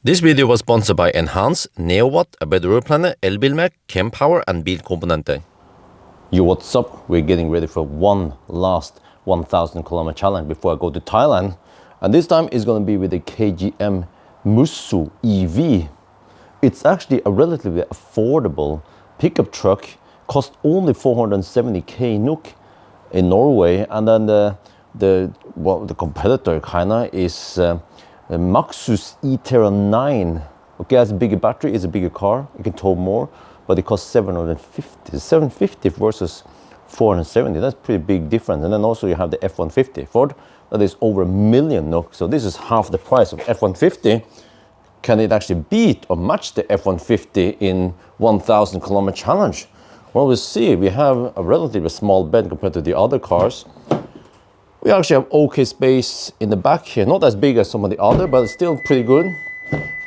This video was sponsored by Enhance, Neowatt, A Better Road Planner, Elbilmek, Kempower and Bilkomponenter. Yo, what's up? We're getting ready for one last 1,000 kilometer challenge before I go to Thailand. And this time it's going to be with the KGM Musso EV. It's actually a relatively affordable pickup truck, cost only 470k NOK in Norway. And then the competitor kinda is Maxus e-Terra 9. Okay, has a bigger battery, it's a bigger car, you can tow more, but it costs 750 versus 470. That's pretty big difference. And then also you have the F-150 Ford that is over $1 million NOK. So this is half the price of F-150. Can it actually beat or match the F-150 in 1,000 kilometer challenge? Well, we'll see. We have a relatively small bed compared to the other cars. We actually have okay space in the back here, not as big as some of the other, but it's still pretty good.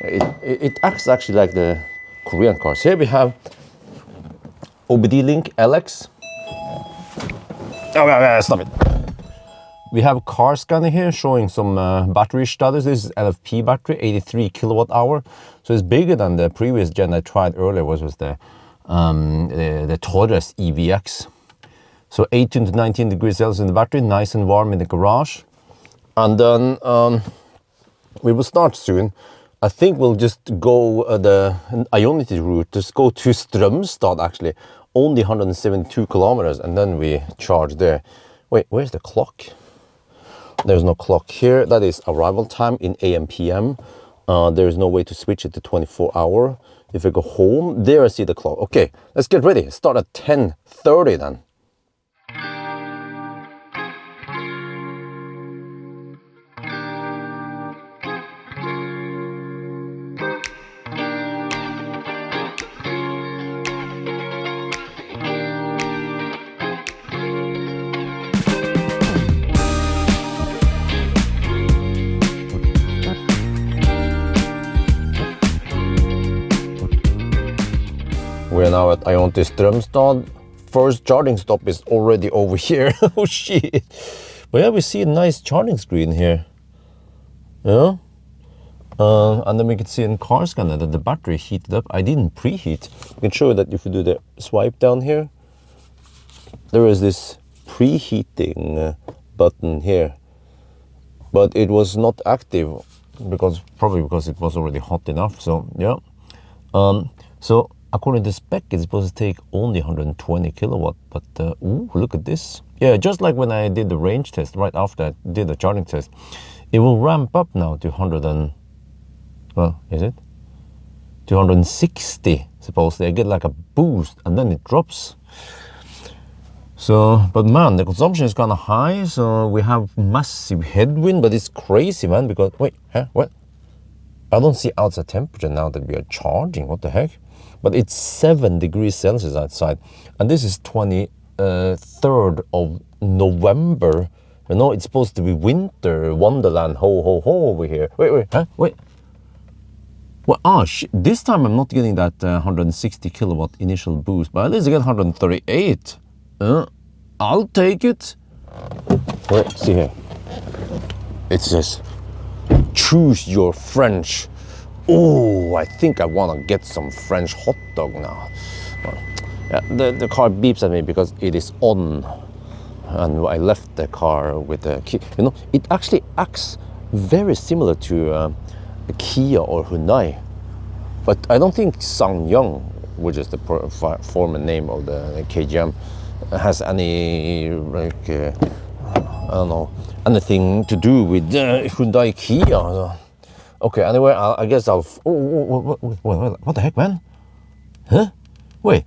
It acts actually like the Korean cars. Here we have OBD-Link LX. Oh, stop it. We have a car scanner here showing some battery status. This is LFP battery, 83 kilowatt hour. So it's bigger than the previous gen I tried earlier, which was the Torres EVX. So 18 to 19 degrees Celsius in the battery, nice and warm in the garage. And then we will start soon. I think we'll just go the Ioniq route, just go to Strømstad actually, only 172 kilometers, and then we charge there. Wait, where's the clock? There's no clock here. That is arrival time in AM PM. There is no way to switch it to 24-hour. If I go home, there I see the clock. Okay, let's get ready. Start at 10:30 then. We're now at Ioniq Strømstad. First charging stop is already over here. Oh shit. But yeah, we see a nice charging screen here. Yeah. And then we can see in car scanner that the battery heated up. I didn't preheat. I can show you that if you do the swipe down here, there is this preheating button here. But it was not active probably because it was already hot enough. So yeah. So according to spec, it's supposed to take only 120 kilowatt, but ooh, look at this. Yeah, just like when I did the range test, right after I did the charging test, it will ramp up now to 260, supposedly. I get like a boost, and then it drops. So, but man, the consumption is kind of high, so we have massive headwind, but it's crazy, man, because, wait, huh, what? I don't see outside temperature now that we are charging, what the heck? But it's 7 degrees Celsius outside, and this is 23rd of November. You know, it's supposed to be winter wonderland, ho ho ho over here. Wait, huh? Wait. Well, this time I'm not getting that 160 kilowatt initial boost, but at least I get 138. I'll take it. Wait, see here. It says, choose your French. Oh, I think I want to get some French hot dog now. Well, yeah, the car beeps at me because it is on. And I left the car with the key. You know, it actually acts very similar to a Kia or Hyundai. But I don't think SsangYong, which is the former name of the KGM, has any, like, I don't know, anything to do with Hyundai Kia. Okay, anyway, I guess I'll... what the heck, man? Huh? Wait,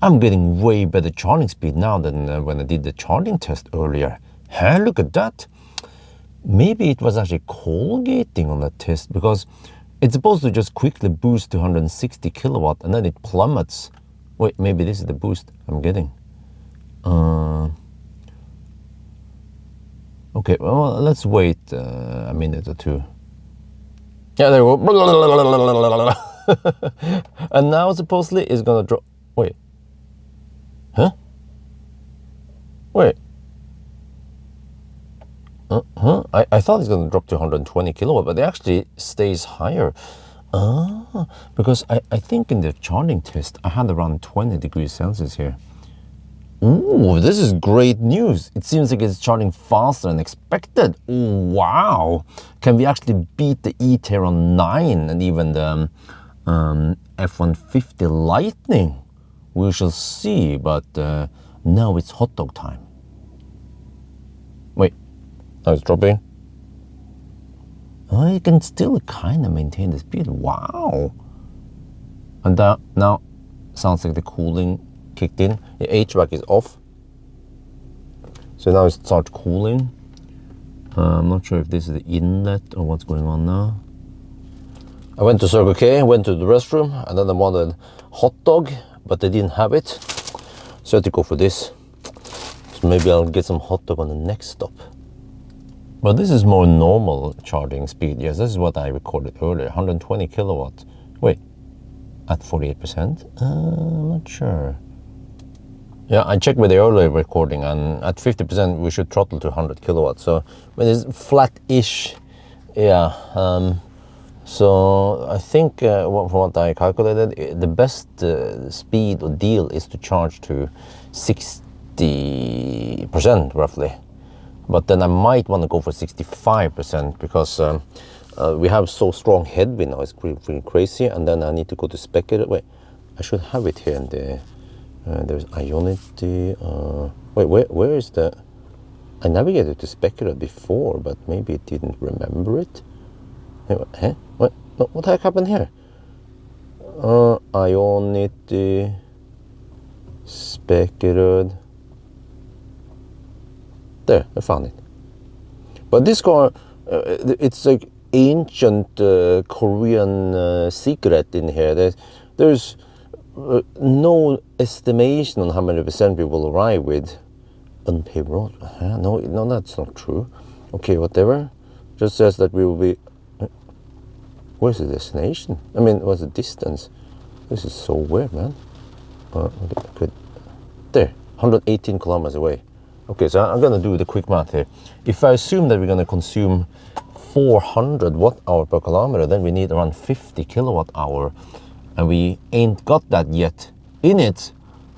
I'm getting way better charging speed now than when I did the charging test earlier. Huh? Look at that. Maybe it was actually Colgating on that test, because it's supposed to just quickly boost to 160 kilowatt and then it plummets. Wait, maybe this is the boost I'm getting. Okay, well, let's wait a minute or two. Yeah, there we go. And now supposedly it's gonna drop. Wait. Huh? Wait. I thought it's gonna drop to 120 kilowatt, but it actually stays higher. Because I think in the charging test, I had around 20 degrees Celsius here. Ooh, this is great news. It seems like it's charging faster than expected. Ooh, wow. Can we actually beat the e-Niro 9 and even the F-150 Lightning? We shall see, but now it's hot dog time. Wait, now it's dropping. Oh, you can still kind of maintain the speed. Wow. And that now sounds like the cooling kicked in. The HVAC is off. So now it starts cooling. I'm not sure if this is the inlet or what's going on now. I went to Circle K, went to the restroom, and then I wanted hot dog, but they didn't have it. So I had to go for this. So maybe I'll get some hot dog on the next stop. But this is more normal charging speed. Yes, this is what I recorded earlier, 120 kilowatts. Wait, at 48%? I'm not sure. Yeah, I checked with the earlier recording, and at 50% we should throttle to 100 kilowatts. So when it's flat-ish, yeah. So I think from what I calculated, the best speed or deal is to charge to 60% roughly. But then I might want to go for 65% because we have so strong headwind now, it's pretty crazy. And then I need to go to speculator. Wait, I should have it here in the, there's Ioniq. Wait, where is the, I navigated to speculator before, but maybe it didn't remember it. Huh? What? No, what the heck happened here? Ioniq, speculator. There, I found it. But this car, it's like ancient Korean secret in here. There's no estimation on how many percent we will arrive with unpaved road. No, that's not true. Okay, whatever. Just says that we will be. Where's the destination? I mean, what's the distance? This is so weird, man. There, 118 kilometers away. Okay, so I'm gonna do the quick math here. If I assume that we're gonna consume 400 watt-hour per kilometer, then we need around 50 kilowatt-hour, and we ain't got that yet. In it,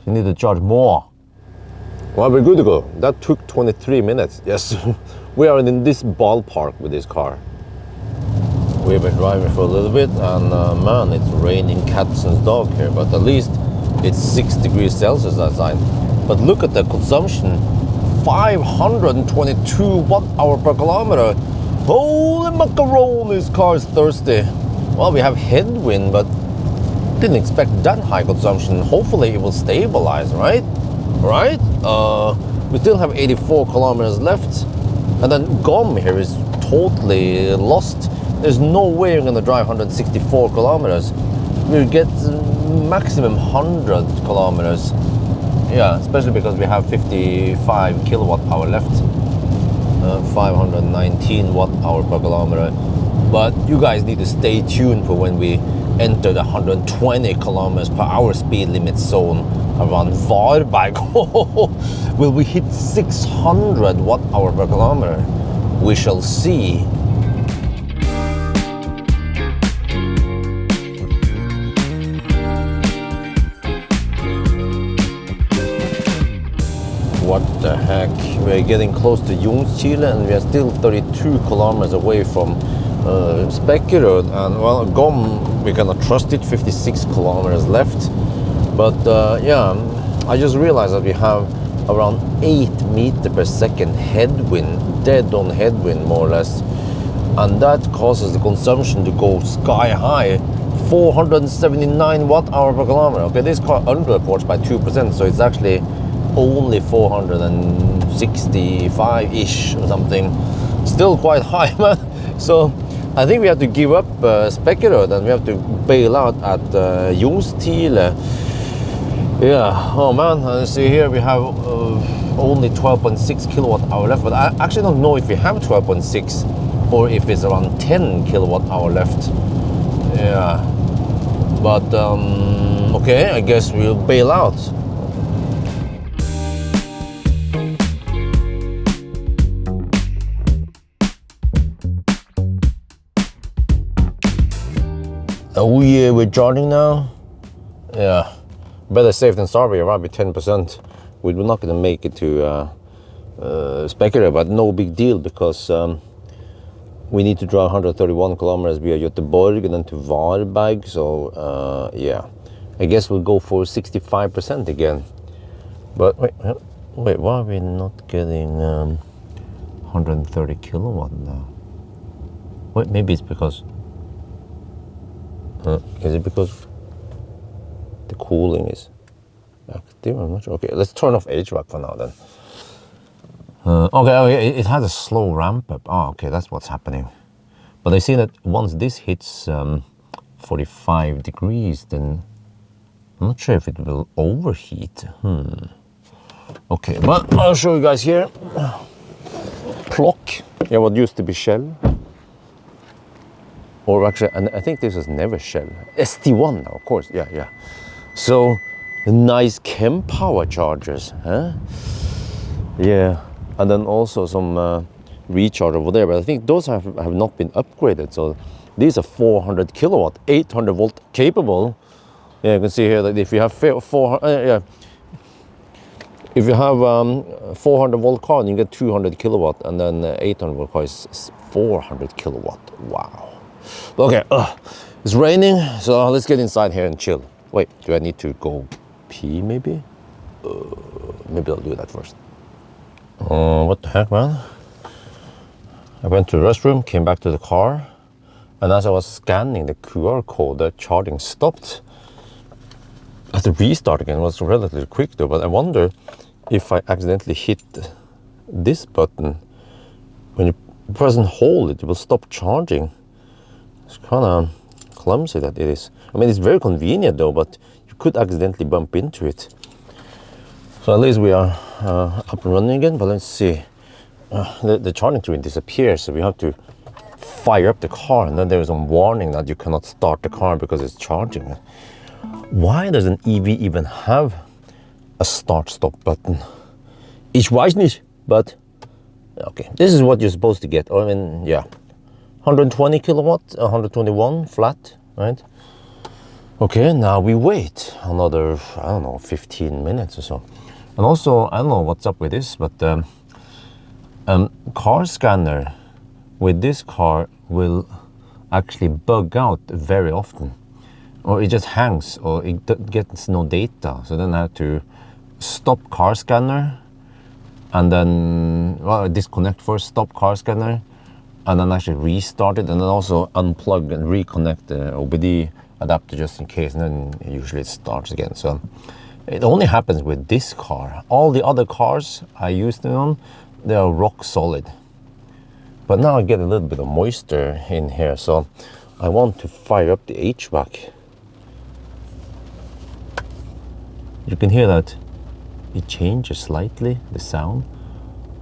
you need to charge more. Well, we're good to go. That took 23 minutes. Yes, we are in this ballpark with this car. We've been driving for a little bit, and man, it's raining cats and dogs here, but at least it's 6 degrees Celsius outside. But look at the consumption. 522 watt-hour per kilometer. Holy macaroni, this car is thirsty. Well, we have headwind, but didn't expect that high consumption. Hopefully it will stabilize, right? Right? We still have 84 kilometers left. And then GOM here is totally lost. There's no way you're gonna drive 164 kilometers. We'll get maximum 100 kilometers. Yeah, especially because we have 55 kilowatt hour left. 519 watt hour per kilometer. But you guys need to stay tuned for when we enter the 120 kilometers per hour speed limit zone around Varberg. Will we hit 600 watt hour per kilometer? We shall see. What the heck? We're getting close to Chile, and we are still 32 kilometers away from Speckerud. And well, GOM, we cannot trust it, 56 kilometers left. But yeah, I just realized that we have around 8 meters per second headwind, dead on headwind more or less. And that causes the consumption to go sky high, 479 watt hour per kilometer. Okay, this car underreports by 2%, so it's actually only 465-ish or something. Still quite high, man. So I think we have to give up Speckerud, and we have to bail out at Ljungstile. Yeah, oh man, and see here we have only 12.6 kilowatt hour left, but I actually don't know if we have 12.6 or if it's around 10 kilowatt hour left. Yeah, but okay, I guess we'll bail out. Oh yeah, we're charging now. Yeah, better safe than sorry. Around with 10%. We're not gonna make it to speculative, but no big deal because we need to drive 131 kilometers via Göteborg and then to Varberg. So yeah, I guess we'll go for 65% again. But wait, why are we not getting 130 kilowatt now? Wait, maybe it's because. Is it because the cooling is active? I'm not sure. Okay, let's turn off HVAC for now then. Okay, it has a slow ramp up. Oh, okay, that's what's happening. But I see that once this hits 45 degrees, then I'm not sure if it will overheat. Okay, but I'll show you guys here. Plock, yeah, what used to be Shell. Or actually, and I think this was never Shell. ST1 now, of course, yeah. So, nice Kempower chargers, huh? Yeah, and then also some recharge over there, but I think those have not been upgraded. So these are 400 kilowatt, 800 volt capable. Yeah, you can see here that if you have 400 volt car, you get 200 kilowatt, and then 800 volt car is 400 kilowatt. Wow. Okay, it's raining, so let's get inside here and chill. Wait, do I need to go pee maybe? Maybe I'll do that first. What the heck, man? I went to the restroom, came back to the car, and as I was scanning the QR code, the charging stopped. I had to restart again. It was relatively quick though, but I wonder if I accidentally hit this button. When you press and hold it, it will stop charging. It's kind of clumsy that it is. I mean, it's very convenient though, but you could accidentally bump into it. So at least we are up and running again, but let's see. The charging screen disappears, so we have to fire up the car, and then there is a warning that you cannot start the car because it's charging. Why does an EV even have a start-stop button? Ich weiß nicht, but okay, this is what you're supposed to get. I mean, yeah. 120 kilowatt, 121 flat, right? Okay, now we wait another, I don't know, 15 minutes or so. And also, I don't know what's up with this, but car scanner with this car will actually bug out very often. Or it just hangs, or it gets no data. So then I have to stop car scanner, and then, well, disconnect first, stop car scanner, and then actually restart it, and then also unplug and reconnect the OBD adapter just in case, and then usually it starts again. So it only happens with this car. All the other cars I used it on, they are rock solid. But now I get a little bit of moisture in here, so I want to fire up the HVAC. You can hear that it changes slightly, the sound.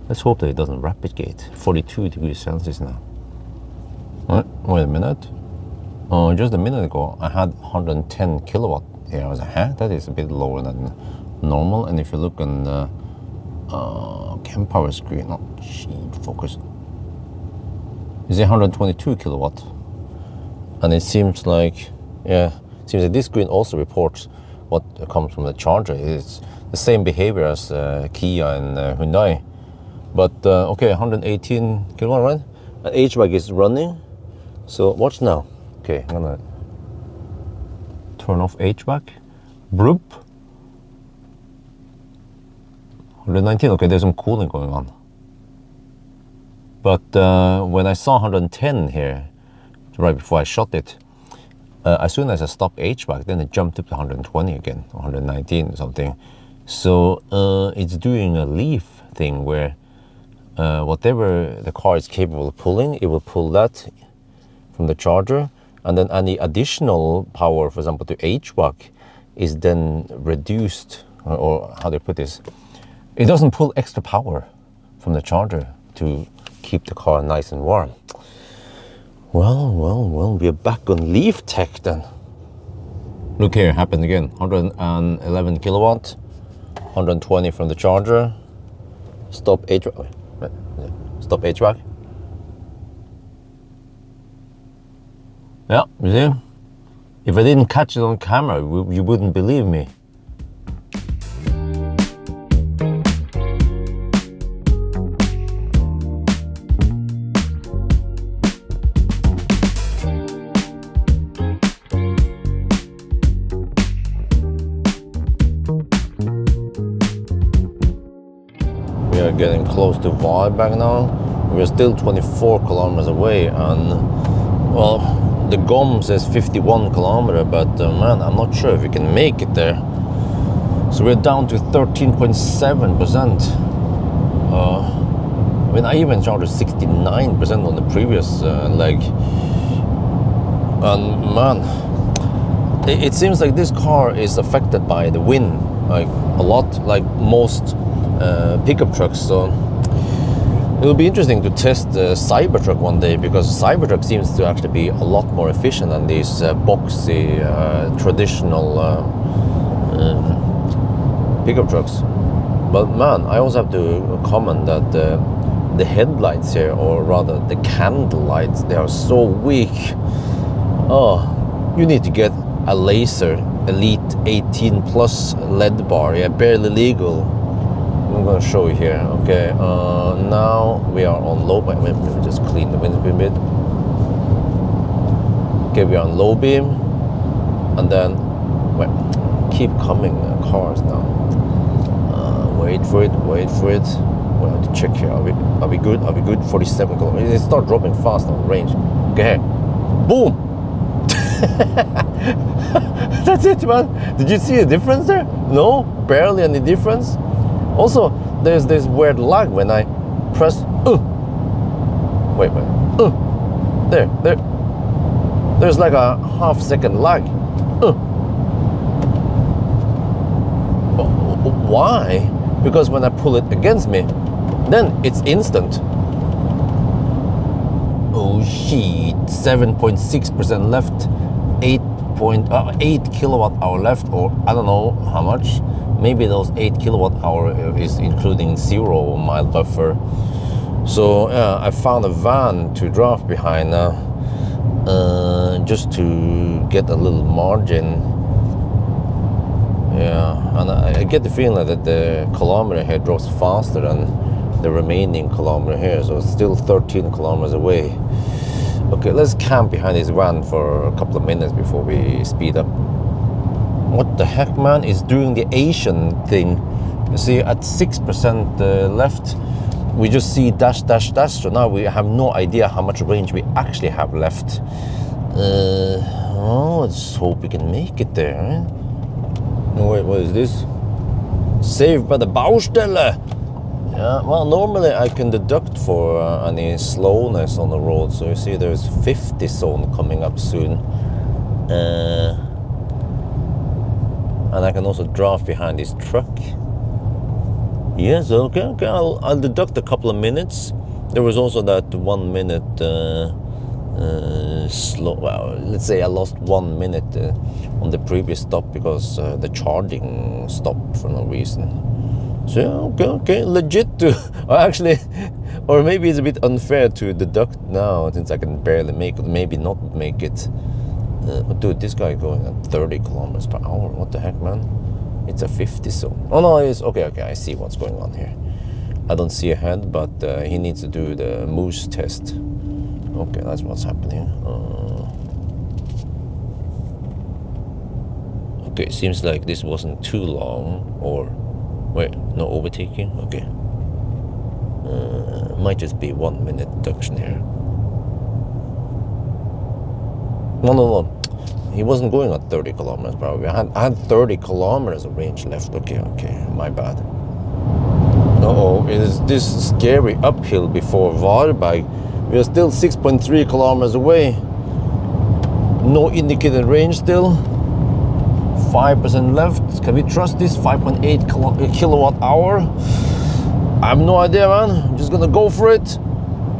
Let's hope that it doesn't rapid gate. 42 degrees Celsius now. Wait a minute. Just a minute ago, I had 110 kilowatt here. I was like, huh? That is a bit lower than normal. And if you look on the Kempower screen, oh, gee, focus. It's 122 kilowatt. And it seems like, this screen also reports what comes from the charger. It's the same behavior as Kia and Hyundai. But okay, 118 kilowatt, right? And HVAC is running. So watch now. Okay, I'm gonna turn off HVAC. Broop. 119. Okay, there's some cooling going on. But when I saw 110 here, right before I shot it, as soon as I stopped HVAC, then it jumped up to 120 again, 119 or something. So it's doing a leaf thing where whatever the car is capable of pulling, it will pull that from the charger, and then any additional power, for example, to HVAC, is then reduced, or how do you put this? It doesn't pull extra power from the charger to keep the car nice and warm. Well, we're back on leaf tech then. Look here, happened again. 111 kilowatt, 120 from the charger. Stop HVAC. Stop HVAC. Yeah, you see? If I didn't catch it on camera, you wouldn't believe me. We are getting close to Varberg now. We're still 24 kilometers away, and well, the GOM says 51 kilometers, but man, I'm not sure if we can make it there. So we're down to 13.7%. I mean, I even charged 69% on the previous leg. And man, it seems like this car is affected by the wind, like a lot, like most pickup trucks. So it'll be interesting to test the Cybertruck one day, because Cybertruck seems to actually be a lot more efficient than these boxy traditional pickup trucks. But man, I also have to comment that the headlights here, or rather the candle lights, they are so weak. Oh, you need to get a laser Elite 18 Plus LED bar. Yeah, barely legal. I'm gonna show you here. Okay, now we are on low beam. Let me just clean the windscreen a bit. Okay, we are on low beam, and then wait, keep coming cars now. Wait for it. Wait for it. We have to check here. Are we good? Are we good? 47 kilometers. It start dropping fast on range. Okay, boom. That's it, man. Did you see a difference there? No, barely any difference. Also, there's this weird lag when I press. Wait. There's like a half-second lag. Why? Because when I pull it against me, then it's instant. Oh shit! 7.6% left. 8 kilowatt hour left, or I don't know how much. Maybe those 8 kilowatt hour is including 0 mile buffer. So I found a van to drive behind now, just to get a little margin. Yeah, and I get the feeling that the kilometer here drops faster than the remaining kilometer here, so it's still 13 kilometers away. Okay, let's camp behind this van for a couple of minutes before we speed up. What the heck, man? It's doing the Asian thing. You see, at 6% left, we just see dash. So now we have no idea how much range we actually have left. Let's hope we can make it there. Eh? No, wait, what is this? Saved by the Baustelle. Yeah, well, normally I can deduct for any slowness on the road. So you see there's 50 zone coming up soon. And I can also drive behind this truck. Yes, okay, I'll deduct a couple of minutes. There was also that 1 minute slow, well, let's say I lost 1 minute on the previous stop because the charging stopped for no reason. So yeah, okay, legit to actually, or maybe it's a bit unfair to deduct now since I can barely make it, maybe not make it. But dude, this guy going at 30 kilometers per hour. What the heck, man? It's a 50 zone. Oh no, it's okay. I see what's going on here. I don't see ahead, but he needs to do the moose test. Okay, that's what's happening. Okay, seems like this wasn't too long, or wait, no overtaking. Okay, might just be 1 minute deduction here. No. He wasn't going at 30 kilometers per hour. I had 30 kilometers of range left. Okay, my bad. It is this scary uphill before Varberg. We are still 6.3 kilometers away. No indicated range still. 5% left. Can we trust this? 5.8 kilowatt hour. I have no idea, man. I'm just gonna go for it.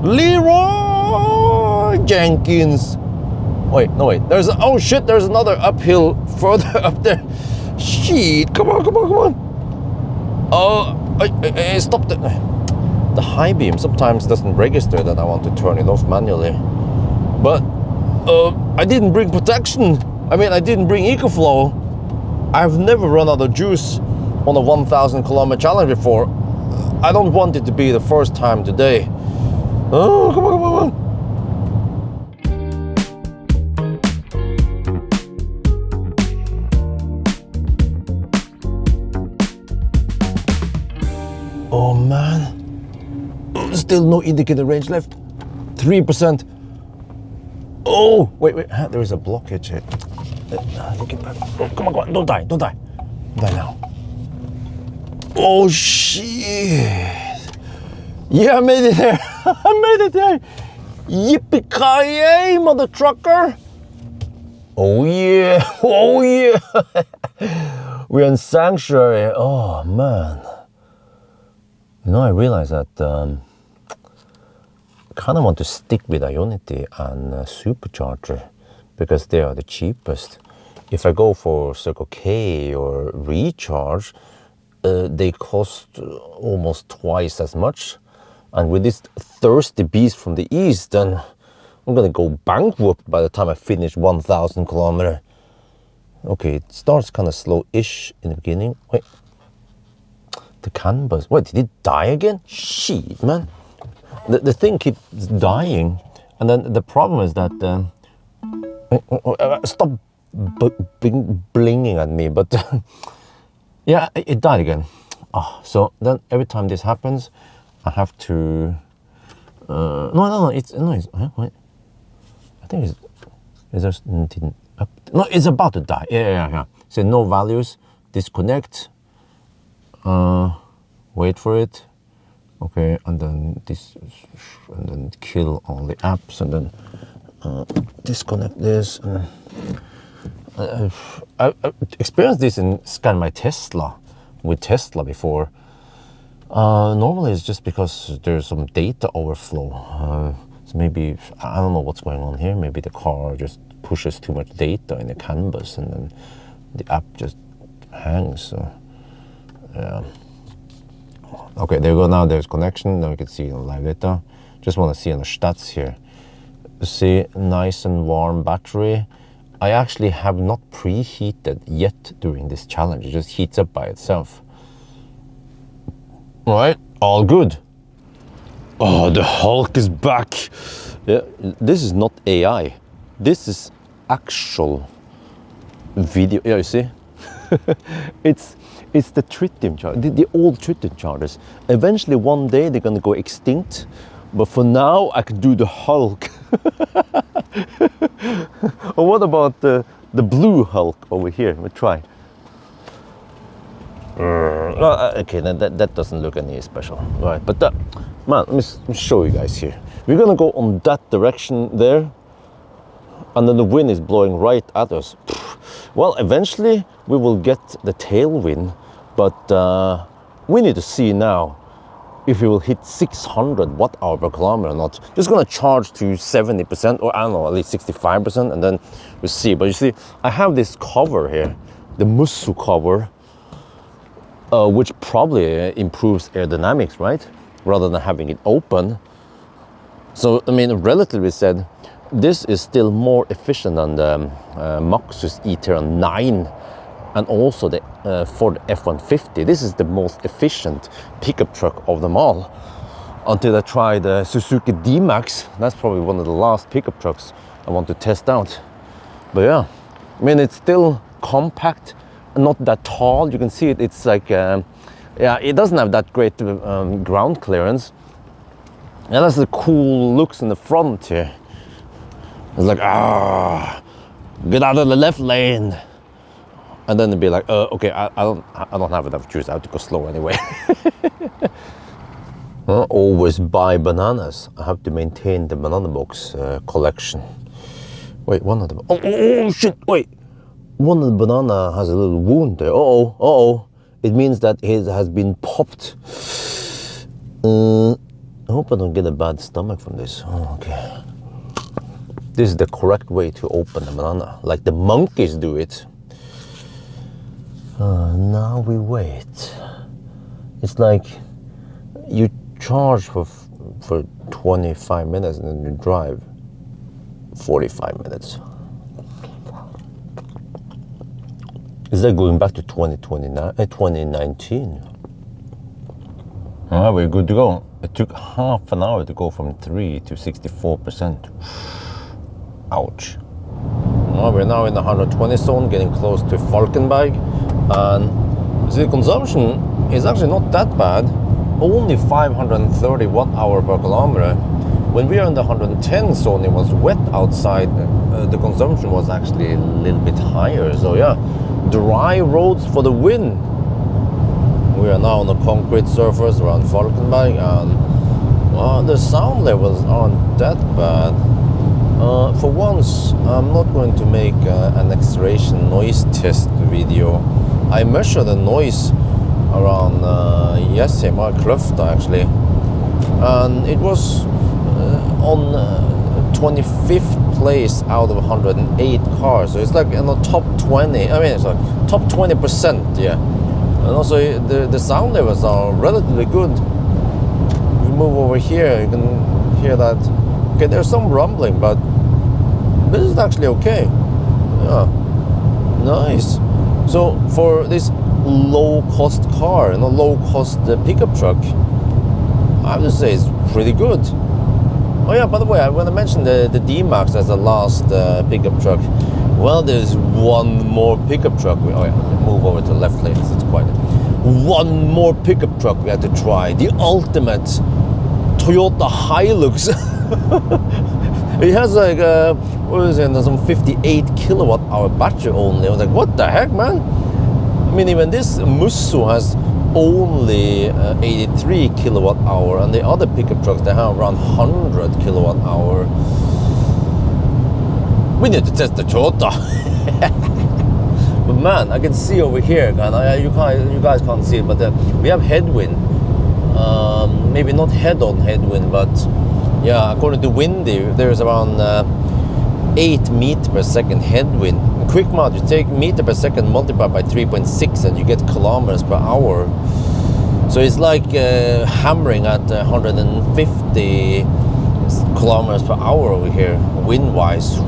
Leroy Jenkins. Wait, no wait. There's another uphill further up there. Shit! Come on. I stopped it. The high beam sometimes doesn't register that I want to turn it off manually. But I didn't bring protection. I mean, I didn't bring EcoFlow. I've never run out of juice on a 1,000 kilometer challenge before. I don't want it to be the first time today. Oh, come on, come on, come on. Oh man, still no indicator range left. 3%. Oh, wait, there is a blockage here. Look at that. Oh, come on, don't die. Don't die now. Oh shit. Yeah, I made it there. I made it there. Yippee-ki-yay, mother trucker. Oh yeah, oh yeah. We're in sanctuary. Oh man. You know, I realized that I kind of want to stick with Ioniq and supercharger because they are the cheapest. If I go for Circle K or Recharge, they cost almost twice as much. And with this thirsty beast from the east, then I'm gonna go bankrupt by the time I finish 1,000 kilometer. Okay, it starts kind of slow-ish in the beginning. Wait. The CAN bus. What, did it die again? Shit, man. The thing keeps dying. And then the problem is that... stop blinging at me, but... yeah, it died again. Oh, so then every time this happens, I have to... No, it's... wait. I think it's... Is there something up? No, it's about to die. Yeah. So no values, disconnect. Wait for it. Okay, and then this, and then kill all the apps, and then disconnect this. I've experienced this in ScanMyTesla with Tesla before. Normally it's just because there's some data overflow. So maybe, I don't know what's going on here. Maybe the car just pushes too much data in the CAN bus and then the app just hangs. So, yeah. Okay, there you go. Now there's connection. Now we can see live data. Just want to see on the stats here. You see, nice and warm battery. I actually have not preheated yet during this challenge. It just heats up by itself. All right, all good. Oh, the Hulk is back. Yeah, this is not AI. This is actual video. Yeah, you see? It's the tritium charger, the old tritium chargers. Eventually one day they're gonna go extinct, but for now I can do the Hulk. Or what about the blue Hulk over here? We'll try. Okay, that doesn't look any special, right? But man, let me show you guys here. We're gonna go on that direction there, and then the wind is blowing right at us. Well, eventually we will get the tailwind, but we need to see now if we will hit 600 watt-hour per kilometer or not. Just gonna charge to 70%, or I don't know, at least 65%, and then we'll see. But you see, I have this cover here, the Musso cover, which probably improves aerodynamics, right? Rather than having it open. So, I mean, relatively said, this is still more efficient than the Maxus e-tron 9 and also the Ford F-150. This is the most efficient pickup truck of them all. Until I try the Suzuki D-Max. That's probably one of the last pickup trucks I want to test out. But yeah, I mean, it's still compact, not that tall. You can see it, it's like, yeah, it doesn't have that great ground clearance. And that's the cool looks in the front here. It's like, get out of the left lane. And then it'd be like, okay, I don't have enough juice. I have to go slow anyway. Always buy bananas. I have to maintain the banana box collection. Wait, one of them. Oh shit! Wait, one of the banana has a little wound there. It means that it has been popped. I hope I don't get a bad stomach from this. Oh, okay. This is the correct way to open a banana, like the monkeys do it. Now we wait. It's like you charge for 25 minutes and then you drive 45 minutes. Is that going back to 2019? Alright, we're good to go. It took half an hour to go from 3 to 64%. Ouch. Well, we're now in the 120 zone, getting close to Falkenberg. And the consumption is actually not that bad. Only 530 watt-hour per kilometer. When we are in the 110 zone, it was wet outside. The consumption was actually a little bit higher. So yeah, dry roads for the win. We are now on a concrete surface around Falkenberg, and well, the sound levels aren't that bad. For once, I'm not going to make an acceleration noise test video. I measure the noise around Jessheim Kløfta actually, and it was on 25th place out of 108 cars. So it's like in the top 20. I mean, it's like top 20%, yeah. And also the sound levels are relatively good. If you move over here, you can hear that. Okay, there's some rumbling, but this is actually okay. Yeah, nice. So for this low-cost car, low-cost pickup truck, I have to say it's pretty good. Oh yeah, by the way, I want to mention the D-Max as the last pickup truck. Well, there's one more pickup truck. Oh yeah, move over to the left lane. It's quite one more pickup truck we had to try. The ultimate Toyota Hilux. It has like what is it? Some 58 kilowatt-hour battery only. I was like, what the heck, man? I mean, even this Musso has only 83 kilowatt-hour, and the other pickup trucks they have around 100 kilowatt-hour. We need to test the Toyota. But man, I can see over here, and you guys can't see it, but we have headwind. Maybe not head-on headwind, but yeah, according to Windy, there's around 8 meters per second headwind. Quick math, you take meter per second multiplied by 3.6 and you get kilometers per hour. So it's like hammering at 150 kilometers per hour over here, wind-wise.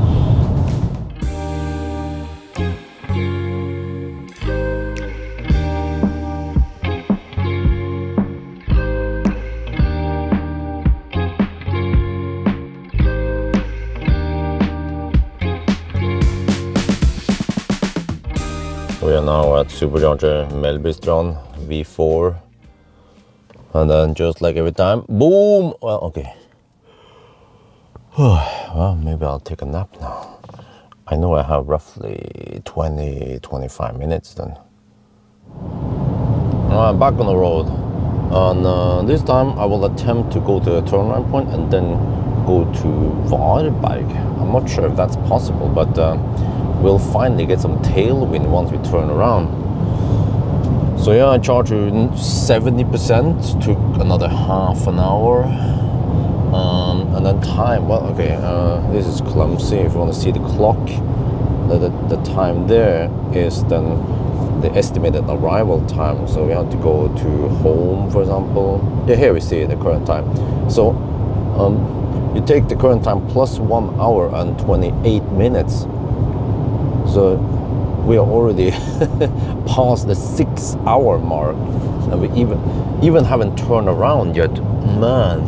We are now at supercharger Melbystrand V4, and then just like every time, boom. Well, okay. Well, maybe I'll take a nap now. I know I have roughly 20-25 minutes then. I'm back on the road, and this time I will attempt to go to the turnaround point and then go to Varberg. I'm not sure if that's possible, but we'll finally get some tailwind once we turn around. So yeah, I charged to 70%, took another half an hour. And then time, well, okay, this is clumsy. If you want to see the clock, the time there is then the estimated arrival time. So we have to go to home, for example. Yeah, here we see the current time. So you take the current time plus 1 hour and 28 minutes. So we are already past the 6 hour mark, and we even haven't turned around yet. Man,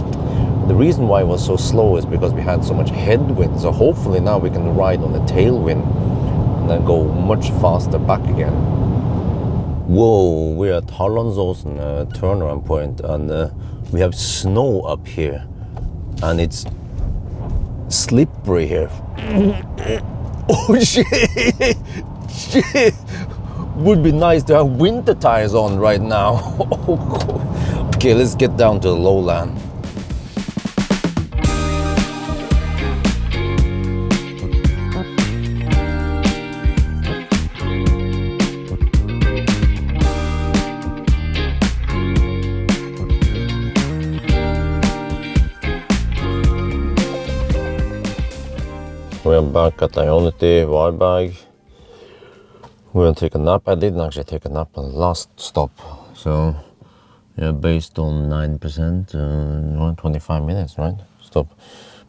the reason why it was so slow is because we had so much headwind. So hopefully now we can ride on the tailwind and then go much faster back again. Whoa, we're at Hallandsåsen turnaround point, and we have snow up here, and it's slippery here. Oh shit! Shit! Would be nice to have winter tires on right now. Okay, let's get down to the lowland. We are back at Ioniq, Varberg. We're gonna take a nap. I didn't actually take a nap on the last stop. So, yeah, based on 9%, 25 minutes, right? Stop.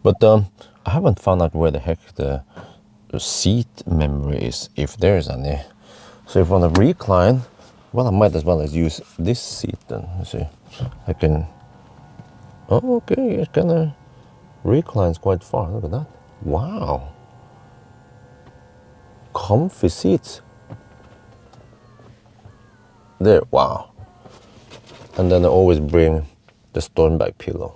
But I haven't found out where the heck the seat memory is, if there is any. So if I want to recline, well, I might as well use this seat then. You see, I can. Oh, okay, it kind of reclines quite far. Look at that. Wow. Comfy seats. There, wow. And then I always bring the storm bag pillow.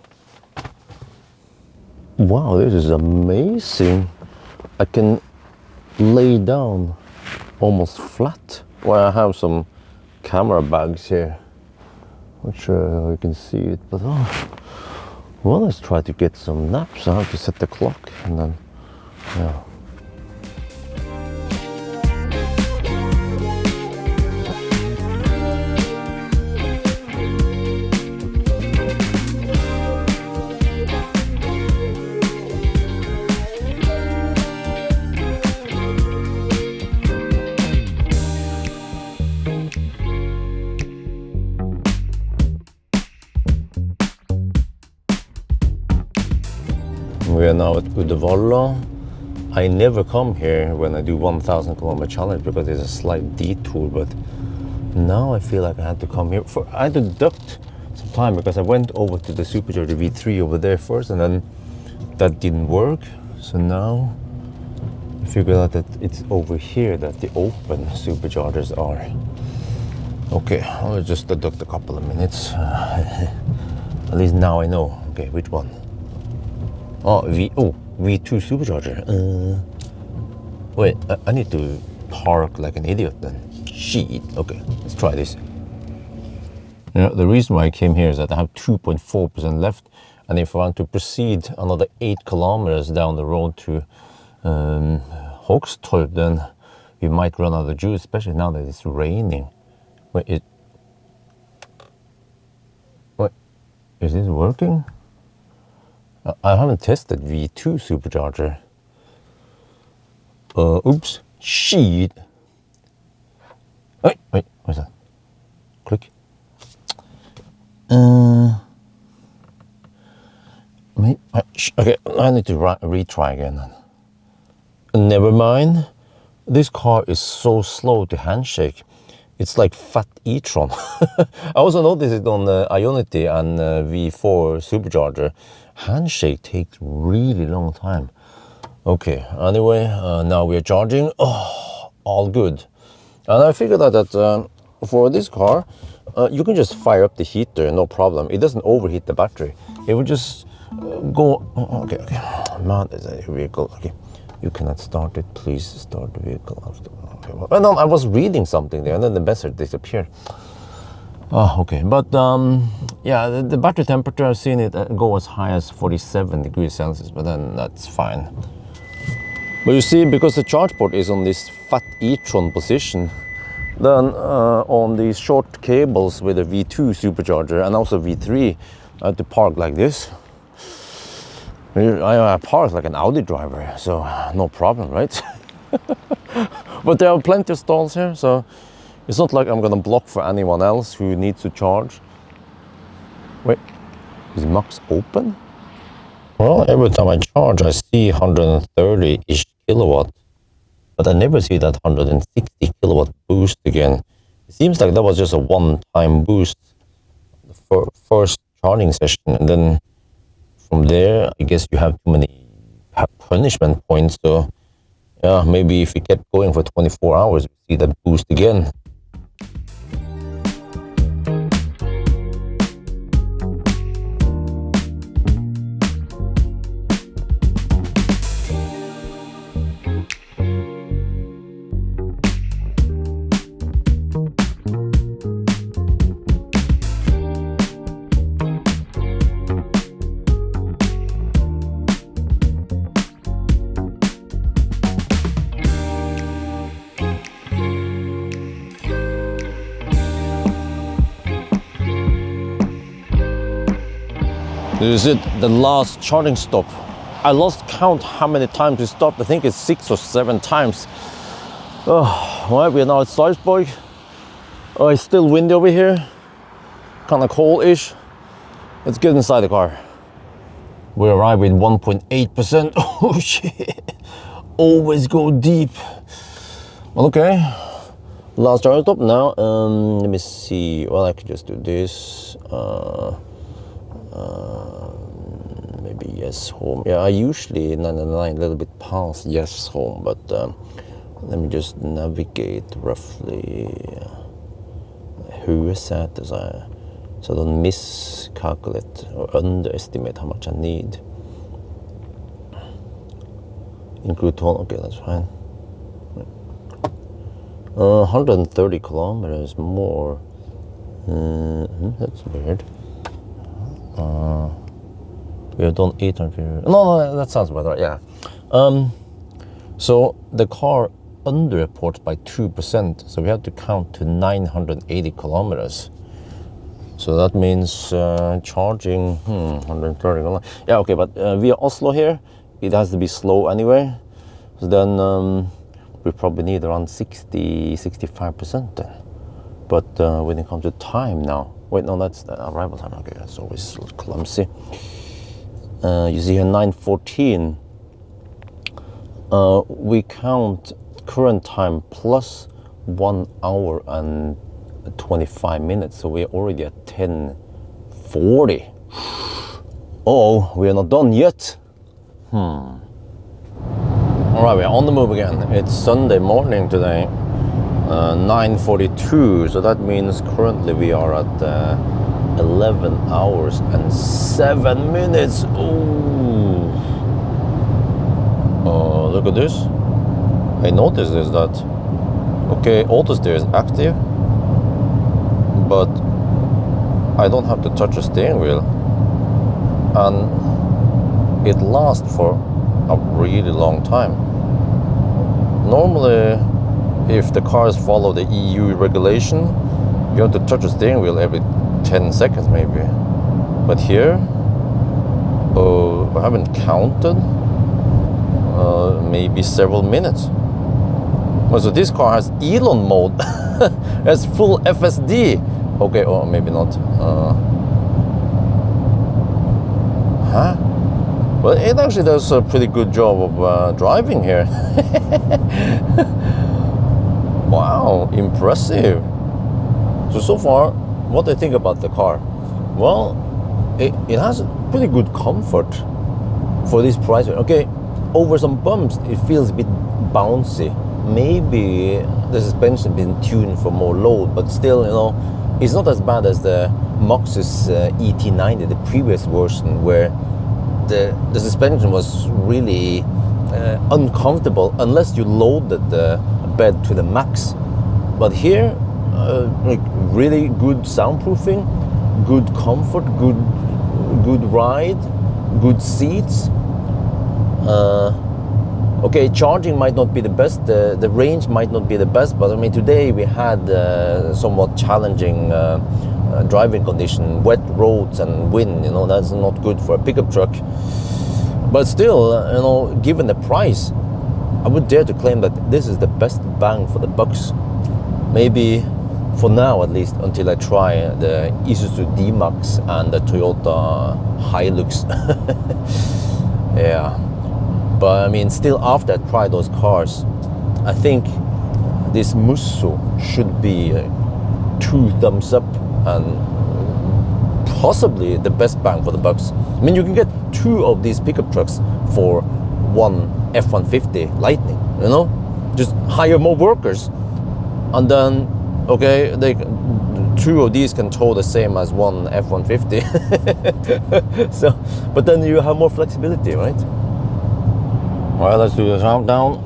Wow, this is amazing. I can lay down almost flat. Well, I have some camera bags here. Not sure how you can see it, but well, let's try to get some naps. I have to set the clock and then, yeah. We are now at Uddevalla. I never come here when I do 1,000 kilometer challenge because there's a slight detour, but now I feel like I had to come here. I had to deduct some time because I went over to the Supercharger V3 over there first and then that didn't work. So now I figured out that it's over here that the open superchargers are. Okay, I'll just deduct a couple of minutes. At least now I know. Okay, which one? Oh, V2 supercharger. Wait, I need to park like an idiot then. Shit. Okay, let's try this. You know, the reason why I came here is that I have 2.4% left, and if I want to proceed another 8 kilometers down the road to Hogstorp, then we might run out of juice, especially now that it's raining. Wait, is this working? I haven't tested V2 supercharger. Oops, shit. Wait, what's that? Click. Okay, I need to retry again. Never mind. This car is so slow to handshake. It's like fat e-tron. I also noticed it on the Ioniq and V4 supercharger. Handshake takes really long time. Okay, anyway, now we are charging. Oh, all good. And I figured out that for this car, you can just fire up the heater, no problem. It doesn't overheat the battery. It will just go. Okay. Man, is a vehicle. Okay, you cannot start it. Please start the vehicle after. Okay, well, no, I was reading something there, and then the message disappeared. Oh, okay, but yeah, the battery temperature, I've seen it go as high as 47 degrees Celsius, but then that's fine. But you see, because the charge port is on this fat e-tron position, then on these short cables with a V2 supercharger and also V3, I have to park like this. I park like an Audi driver, so no problem, right? But there are plenty of stalls here, so it's not like I'm gonna block for anyone else who needs to charge. Wait, is max open? Well, every time I charge, I see 130-ish kilowatt, but I never see that 160 kilowatt boost again. It seems like that was just a one-time boost for first charging session, and then from there, I guess you have too many punishment points. So yeah, maybe if we kept going for 24 hours, we see that boost again. This is it, the last charging stop. I lost count how many times we stopped. I think it's 6 or 7 times. Oh, well, we are now at Sarpsborg. Oh, it's still windy over here. Kind of cold-ish. Let's get inside the car. We arrived with 1.8%. Oh shit. Always go deep. Well, okay. Last charge stop now. Let me see. Well, I could just do this. Maybe yes home. Yeah, I usually 999 a little bit past yes home, but let me just navigate roughly Huset so I don't miscalculate or underestimate how much I need. Include toll. Okay, that's fine. 130 kilometers more. That's weird. We have done 800. No, that sounds better. Yeah. So the car underreports by 2%. So we have to count to 980 kilometers. So that means charging 130 kilometers. Yeah, okay, but via Oslo here, it has to be slow anyway. So then we probably need around 65% then. But when it comes to time now, wait, no, that's the arrival time. Okay, that's always clumsy. You see here 9:14. We count current time plus 1 hour and 25 minutes. So we're already at 10:40. Oh, we are not done yet. All right, we're on the move again. It's Sunday morning today, 9:42. So that means currently we are at 11 hours and 7 minutes. Ooh. Look at this. I noticed is that, okay, auto steer is active, but I don't have to touch the steering wheel. And it lasts for a really long time. Normally, if the cars follow the EU regulation, you have to touch the steering wheel every 10 seconds maybe. But here, I haven't counted, maybe several minutes. Well, so this car has Elon mode, has full FSD. Okay, or maybe not. Well, it actually does a pretty good job of driving here. Wow, impressive. So far, what I think about the car? Well, it has pretty good comfort for this price. Okay, over some bumps, it feels a bit bouncy. Maybe the suspension has been tuned for more load, but still, you know, it's not as bad as the Maxus ET90, the previous version, where the suspension was really uncomfortable unless you loaded the bed to the max. But here, like really good soundproofing, good comfort, good ride, good seats. Okay, charging might not be the best, the range might not be the best, but I mean today we had somewhat challenging driving condition, wet roads and wind, you know, that's not good for a pickup truck. But still, you know, given the price, I would dare to claim that this is the best bang for the bucks. Maybe for now at least, until I try the Isuzu D-Max and the Toyota Hilux. Yeah. But I mean, still after I try those cars, I think this Musso should be 2 thumbs up and possibly the best bang for the bucks. I mean, you can get 2 of these pickup trucks for 1 F-150 Lightning, you know? Just hire more workers. And then, okay, 2 of these can tow the same as 1 F-150. So, but then you have more flexibility, right? All right, let's do the countdown.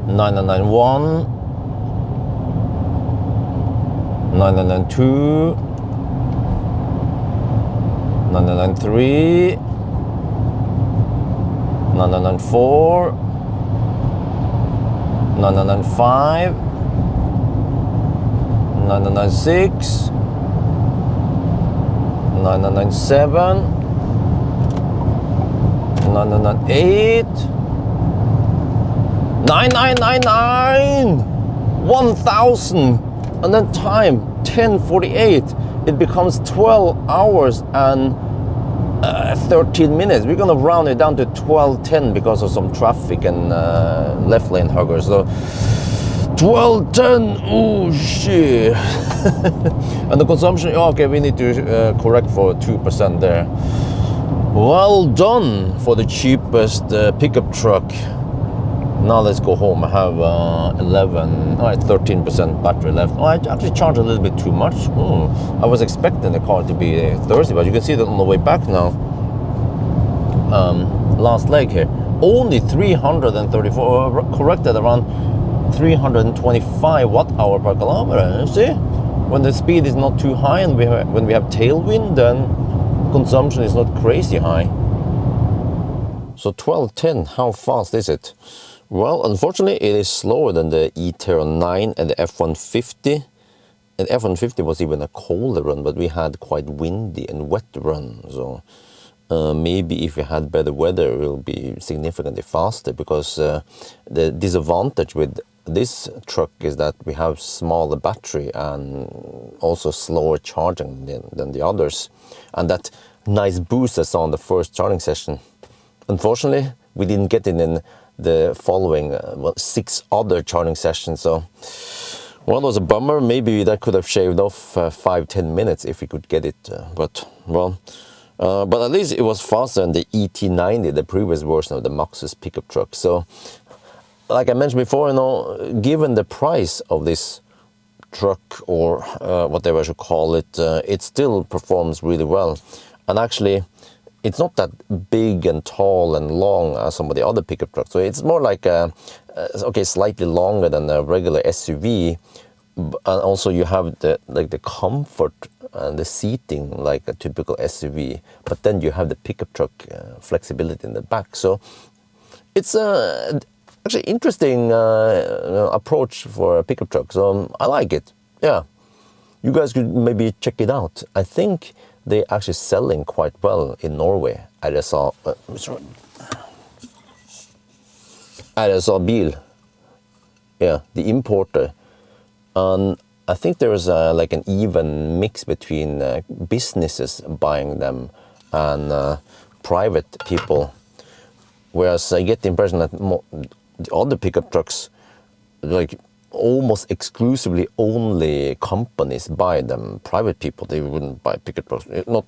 9991, 9992, 9993, 9994, 9995, 996, 997, 998, 9999, 1000, and then time 10:48. It becomes 12 hours and 13 minutes. We're gonna round it down to 12:10 because of some traffic and left lane huggers. So 1210. Oh shit. And the consumption, okay, we need to correct for 2% there. Well done for the cheapest pickup truck. Now let's go home. I have 13% battery left. Oh, I actually charged a little bit too much. I was expecting the car to be thirsty, but you can see that on the way back now. Last leg here, only 334, corrected around 325 watt-hour per kilometer. You see, when the speed is not too high and when we have tailwind, then consumption is not crazy high. So 1210, how fast is it? Well, unfortunately, it is slower than the e-Niro 9 and the F-150. And the F-150 was even a colder run, but we had quite windy and wet run. So maybe if we had better weather, it will be significantly faster, because the disadvantage with this truck is that we have smaller battery and also slower charging than the others. And that nice boost I saw on the first charging session, unfortunately, we didn't get it in the following 6 other charging sessions. So, well, it was a bummer. Maybe that could have shaved off 5-10 minutes if we could get it. But at least it was faster than the ET90, the previous version of the Maxus pickup truck. So, like I mentioned before, given the price of this truck, or whatever I should call it, it still performs really well. And actually, it's not that big and tall and long as some of the other pickup trucks. So it's more like slightly longer than a regular SUV. And also you have the comfort and the seating like a typical SUV. But then you have the pickup truck flexibility in the back. So it's actually interesting approach for a pickup truck. So I like it. Yeah, you guys could maybe check it out. I think they're actually selling quite well in Norway. RSA Bil, yeah, the importer. And I think there is like an even mix between businesses buying them and private people. Whereas I get the impression that the other pickup trucks, like almost exclusively only companies buy them. Private people, they wouldn't buy pickup trucks. Not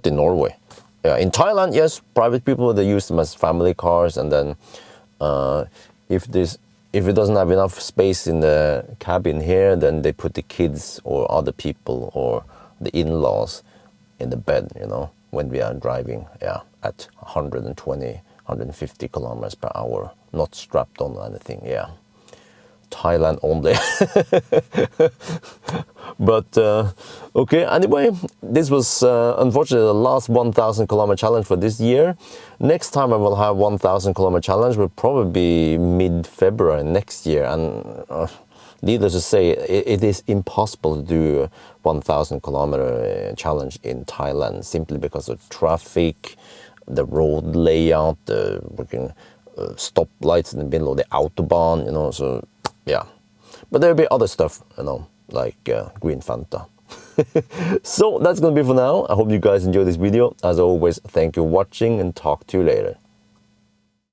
in Norway. Yeah, in Thailand, yes, private people, they use them as family cars, and then if it doesn't have enough space in the cabin here, then they put the kids or other people or the in-laws in the bed, when we are driving, at 120, 150 kilometers per hour, not strapped on anything, Thailand only. But okay, anyway, this was unfortunately the last 1,000 kilometer challenge for this year. Next time I will have 1,000 kilometer challenge will probably be mid-February next year, and needless to say, it is impossible to do a 1,000 kilometer challenge in Thailand, simply because of traffic, the road layout, the working stoplights in the middle of the autobahn, so yeah. But there'll be other stuff, like green Fanta. So that's gonna be for now. I hope you guys enjoyed this video. As always, thank you for watching, and talk to you later.